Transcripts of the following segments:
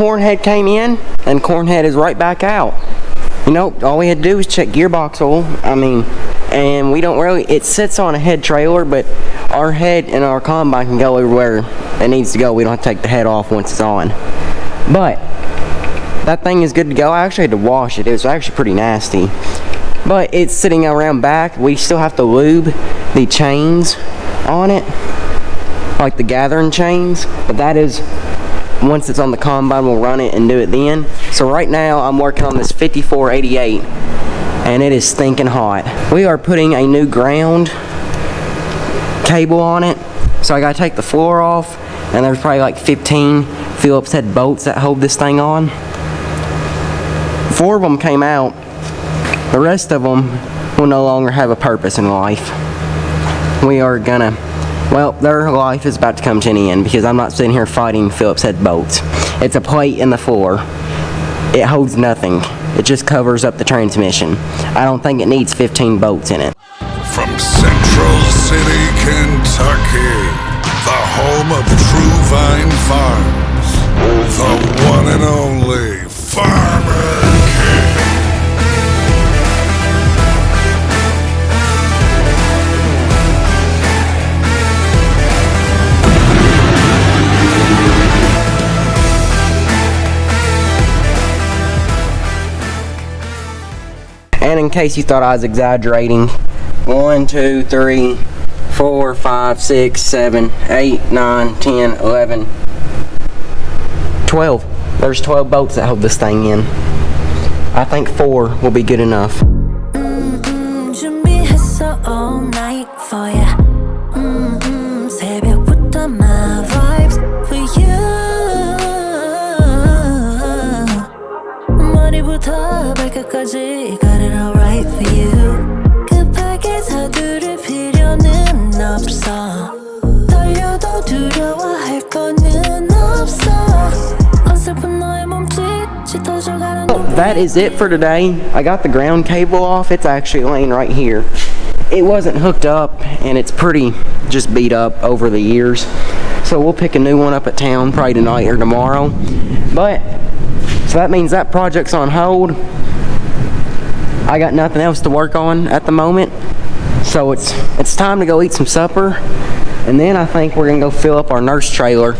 corn head came in, and corn head is right back out. You know, all we had to do was check gearbox oil. And we don't really, it sits on a head trailer, but our head and our combine can go everywhere it needs to go. We don't have to take the head off once it's on. But that thing is good to go. I actually had to wash it. It was actually pretty nasty. But it's sitting around back. We still have to lube the chains on it, like the gathering chains. But that is, once it's on the combine, we'll run it and do it then. So right now I'm working on this 5488, and it is stinking hot. We are putting a new ground cable on it, so I gotta take the floor off, and there's probably like 15 Phillips head bolts that hold this thing on. 4 of them came out. The rest of them will no longer have a purpose in life. We are gonna, well, their life is about to come to an end because I'm not sitting here fighting Phillips head bolts. It's a plate in the floor. It holds nothing. It just covers up the transmission. I don't think it needs 15 bolts in it. From Central City, Kentucky, the home of True Vine Farms, the one and only Farmer King. And in case you thought I was exaggerating, 1, 2, 3, 4, 5, 6, 7, 8, 9, 10, 11, 12. There's 12 bolts that hold this thing in. I think 4 will be good enough. 준비했어 all night for ya. 새벽부터 my vibes for you. 머리부터 발끝까지 got it all right for you. 급하게 서두를 필요는 없어. 떨려도 두려워할 거는 없어. 어설픈 너의 몸짓 짙어져가는 That is it for today. I got the ground cable off. It's actually laying right here. It wasn't hooked up, and it's pretty just beat up over the years. So we'll pick a new one up at town probably tonight or tomorrow. But so that means that project's on hold. I got nothing else to work on at the moment. So it's time to go eat some supper. And then I think we're gonna go fill up our nurse trailer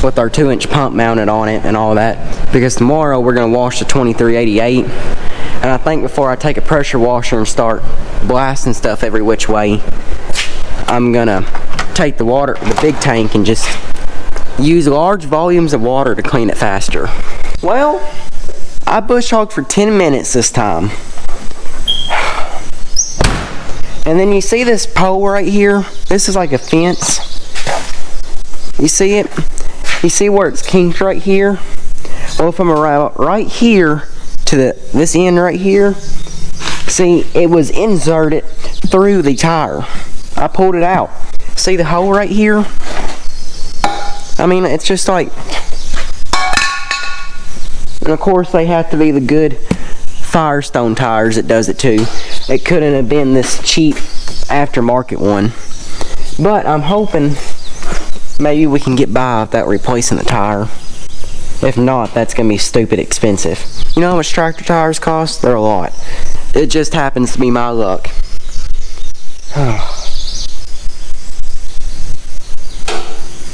with our 2-inch pump mounted on it and all that. Because tomorrow we're gonna wash the 2388. And I think before I take a pressure washer and start blasting stuff every which way, I'm gonna take the water, the big tank, and just use large volumes of water to clean it faster. Well, I bush hogged for 10 minutes this time. And then you see this pole right here? This is like a fence. You see it? You see where it's kinked right here? Well, from around right here to this end right here, see, it was inserted through the tire. I pulled it out. See the hole right here? I mean, it's just like, and of course they have to be the good Firestone tires that does it too. It couldn't have been this cheap aftermarket one. But I'm hoping maybe we can get by without replacing the tire. If not, that's gonna be stupid expensive. You know how much tractor tires cost? They're a lot. It just happens to be my luck.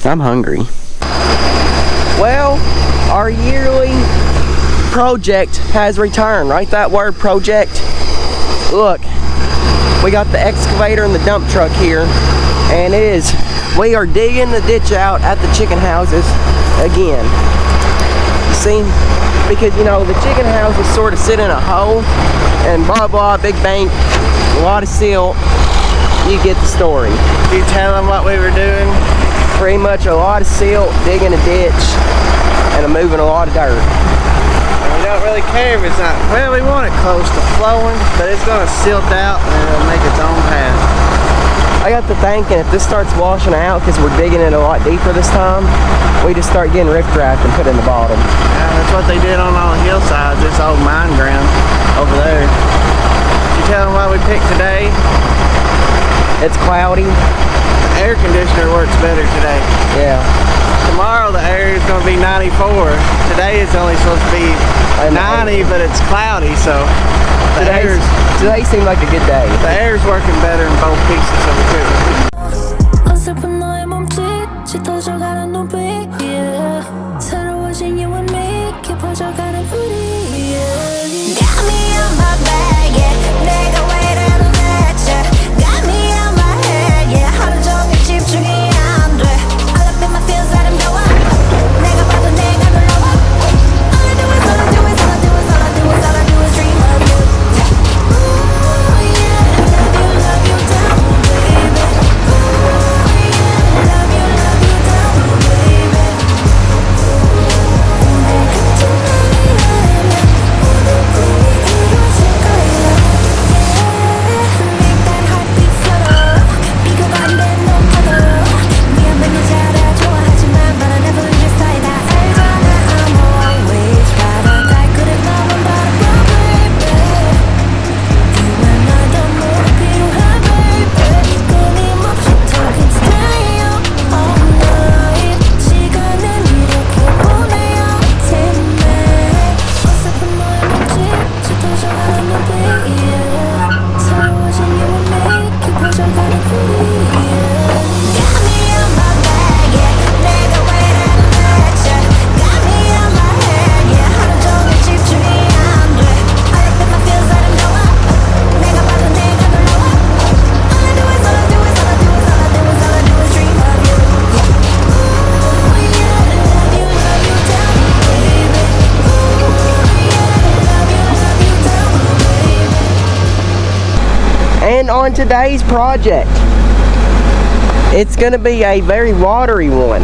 I'm hungry. Well, our yearly project has returned. Write that word, project. Look, we got the excavator and the dump truck here, and we are digging the ditch out at the chicken houses again. See, because you know the chicken houses sort of sit in a hole, and blah blah, big bank, a lot of silt. You get the story. You tell them what we were doing? Pretty much a lot of silt, digging a ditch, and moving a lot of dirt. We don't really care if it's not, well, we want it close to flowing, but it's going to silt out and it'll make its own path. I got to thinking, if this starts washing out, because we're digging it a lot deeper this time, we just start getting riprap and put it in the bottom. Yeah, that's what they did on all the hillsides, this old mine ground over there. Did you tell them what we picked today? It's cloudy. The air conditioner works better today. Yeah. Tomorrow the air is going to be 94. Today it's only supposed to be 90, but it's cloudy, so Today seemed like a good day. the air's working better in both pieces of equipment. 어설픈 너의 몸짓 짙어져가는 눈빛 yeah. 새로워진 you and me 깊어져가는 우리 yeah. Got me on my back yeah. 내가 왜 이래도 대체 Got me on my head yeah. 하루 종일 집중이 안돼 All up in my feels 아름다워 내가 봐도 내가 놀라워 All I do is all I do is all I do is all I do is all I do is dream of you yeah. Ooh yeah love you down baby And on today's project, it's gonna be a very watery one.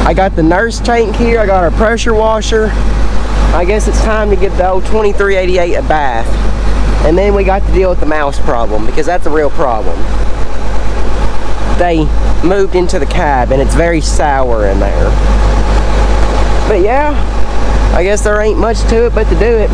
I got the nurse tank here, I got our pressure washer. I guess it's time to give the old 2388 a bath. And then we got to deal with the mouse problem, because that's a real problem. They moved into the cab and it's very sour in there. But yeah, I guess there ain't much to it but to do it.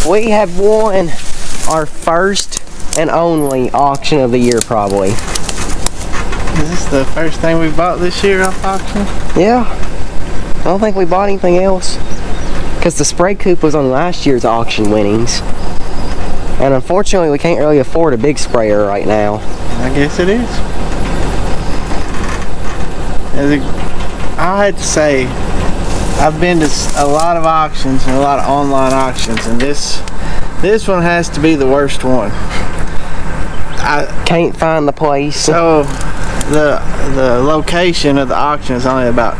We have won our first and only auction of the year, probably. Is this the first thing we bought this year off auction? Yeah. I don't think we bought anything else. Because the spray coupe was on last year's auction winnings. And unfortunately, we can't really afford a big sprayer right now. I guess it is. I had to say, I've been to a lot of auctions and a lot of online auctions, and this one has to be the worst one. I can't find the place. So the location of the auction is only about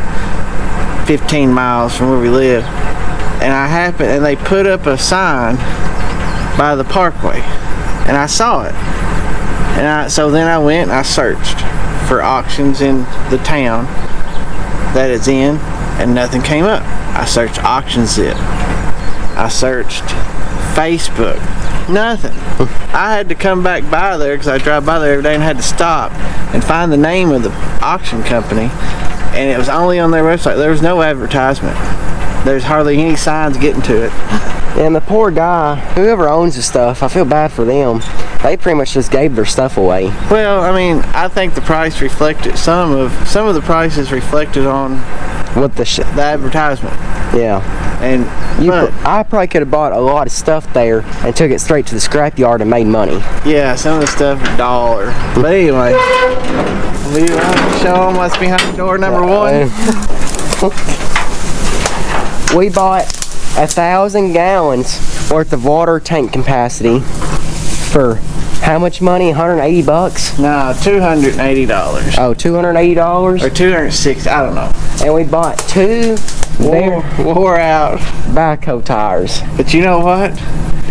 15 miles from where we live, and they put up a sign by the parkway, and I saw it, and so then I went and I searched for auctions in the town that it's in, and nothing came up. I searched AuctionZip. I searched Facebook. Nothing. I had to come back by there because I drive by there every day and had to stop and find the name of the auction company, and it was only on their website. There was no advertisement. There's hardly any signs getting to it. And the poor guy, whoever owns the stuff, I feel bad for them. They pretty much just gave their stuff away. Well, I mean, I think the price reflected some of the prices reflected on What the the advertisement. Yeah. And I probably could have bought a lot of stuff there and took it straight to the scrapyard and made money. yeah, some of the stuff $1. But anyway, we show them what's behind door number 1. We bought 1,000 gallons worth of water tank capacity for how much money? 180 bucks? No, $280. Oh, $280? Or 260, I don't know. And we bought 2 Wore out. backhoe tires. But you know what?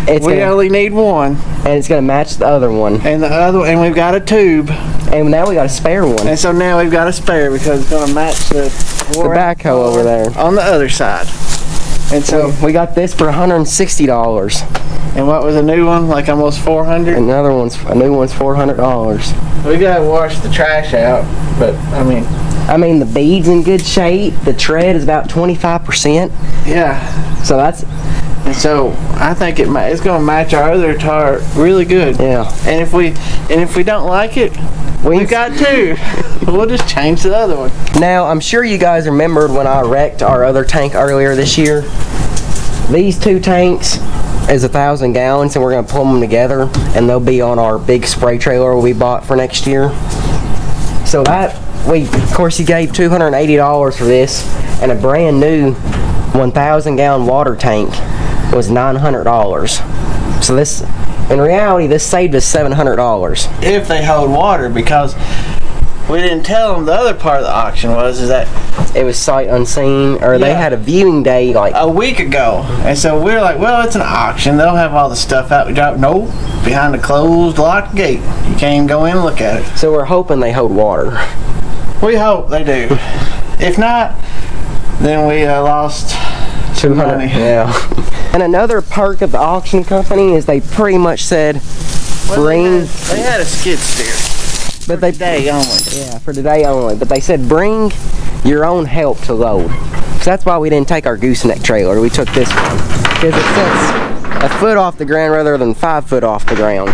We only need one. And it's gonna match the other one. And the other one, and we've got a tube. And now we got a spare one. And so now we've got a spare because it's gonna match the backhoe over there. On the other side. And so we got this for $160. And what was a new one? Like almost 400? A new one's $400. We gotta wash the trash out, but I mean the bead's in good shape. The tread is about 25%. yeah. So that's And so I think it's gonna match our other tire really good. Yeah. And if we don't like it, we've got 2. We'll just change the other one. Now, I'm sure you guys remembered when I wrecked our other tank earlier this year. These 2 tanks is 1,000 gallons, and we're going to pull them together, and they'll be on our big spray trailer we bought for next year. So of course, he gave $280 for this, and a brand new 1,000 gallon water tank was $900. So this, in reality, this saved us $700. If they hold water, because we didn't tell them the other part of the auction is that It was sight unseen, or they had a viewing day like a week ago. And so we're like, well, it's an auction. They'll have all the stuff out. We drop, no, behind the closed, locked gate. You can't even go in and look at it. So we're hoping they hold water. We hope they do. If not, then we lost 200. money. Yeah. And another perk of the auction company is they pretty much said, bring. They had a skid steer. But they Today only. Yeah, for today only. But they said bring your own help to load. So that's why we didn't take our gooseneck trailer. We took this one because it sits a foot off the ground rather than 5 foot off the ground.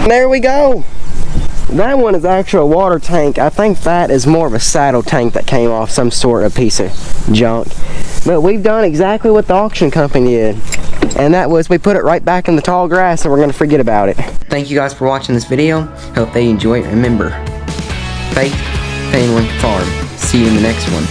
There we go. That one is actually a water tank. I think that is more of a saddle tank that came off some sort of piece of junk. But we've done exactly what the auction company did. And that was, we put it right back in the tall grass and we're going to forget about it. Thank you guys for watching this video. Hope they enjoy it. Remember, faith, family, farm. See you in the next one.